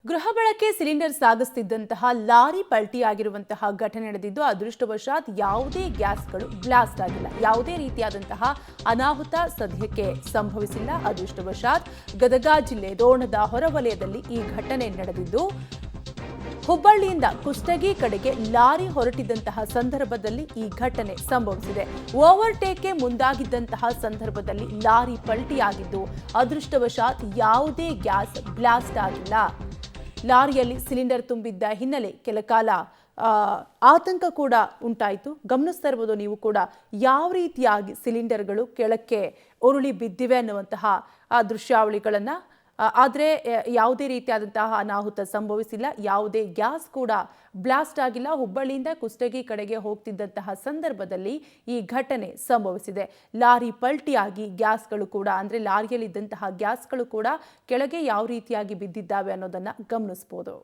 ಗೃಹ ಬಳಕೆ cylinder ಸಾಗಿಸುತ್ತಿದ್ದಂತಹ lorry ಪಲ್ಟಿಯಾಗಿರುವಂತಹ ಘಟನೆ ನಡೆದಿದ್ದು ಅದೃಷ್ಟವಶಾತ್ ಯಾವುದೇ ಗ್ಯಾಸ್ಗಳು ಬ್ಲಾಸ್ಟ್ ಆಗಿಲ್ಲ. ಯಾವುದೇ ರೀತಿಯಾದಂತಹ ಅನಾಹುತ ಸದ್ಯಕ್ಕೆ ಸಂಭವಿಸಿಲ್ಲ. ಅದೃಷ್ಟವಶಾತ್ ಗದಗ ಜಿಲ್ಲೆ ರೋಣದ ಹೊರವಲಯದಲ್ಲಿ ಈ ಘಟನೆ ನಡೆದಿದ್ದು ಹುಬ್ಬಳ್ಳಿಯಿಂದ ಕುಷ್ಟಗಿ ಕಡೆಗೆ ಲಾರಿ ಹೊರಟಿದ್ದಂತಹ ಸಂದರ್ಭದಲ್ಲಿ ಈ ಘಟನೆ ಸಂಭವಿಸಿದೆ. ಓವರ್ಟೇಕ್ಗೆ ಮುಂದಾಗಿದ್ದಂತಹ ಸಂದರ್ಭದಲ್ಲಿ ಲಾರಿ ಪಲ್ಟಿಯಾಗಿದ್ದು ಅದೃಷ್ಟವಶಾತ್ ಯಾವುದೇ ಗ್ಯಾಸ್ ಬ್ಲಾಸ್ಟ್ ಆಗಿಲ್ಲ. ಲಾರಿಯಲ್ಲಿ ಸಿಲಿಂಡರ್ ತುಂಬಿದ್ದ ಹಿನ್ನೆಲೆ ಕೆಲಕಾಲ ಆತಂಕ ಕೂಡ ಉಂಟಾಯಿತು. ಗಮನಿಸ್ತಾ ಇರಬಹುದು ನೀವು ಕೂಡ ಯಾವ ರೀತಿಯಾಗಿ ಸಿಲಿಂಡರ್ಗಳು ಕೆಳಕ್ಕೆ ಉರುಳಿ ಬಿದ್ದಿವೆ ಅನ್ನುವಂತಹ ದೃಶ್ಯಾವಳಿಗಳನ್ನು. ಆದರೆ ಯಾವುದೇ ರೀತಿಯಾದಂತಹ ಅನಾಹುತ ಸಂಭವಿಸಿಲ್ಲ. ಯಾವುದೇ ಗ್ಯಾಸ್ ಕೂಡ ಬ್ಲಾಸ್ಟ್ ಆಗಿಲ್ಲ. ಹುಬ್ಬಳ್ಳಿಯಿಂದ ಕುಷ್ಟಗಿ ಕಡೆಗೆ ಹೋಗ್ತಿದ್ದಂತಹ ಸಂದರ್ಭದಲ್ಲಿ ಈ ಘಟನೆ ಸಂಭವಿಸಿದೆ. ಲಾರಿ ಪಲ್ಟಿಯಾಗಿ ಗ್ಯಾಸ್ಗಳು ಕೂಡ ಅಂದರೆ ಲಾರಿಯಲ್ಲಿದ್ದಂತಹ ಗ್ಯಾಸ್ಗಳು ಕೂಡ ಕೆಳಗೆ ಯಾವ ರೀತಿಯಾಗಿ ಬಿದ್ದಿದ್ದಾವೆ ಅನ್ನೋದನ್ನ ಗಮನಿಸಬಹುದು.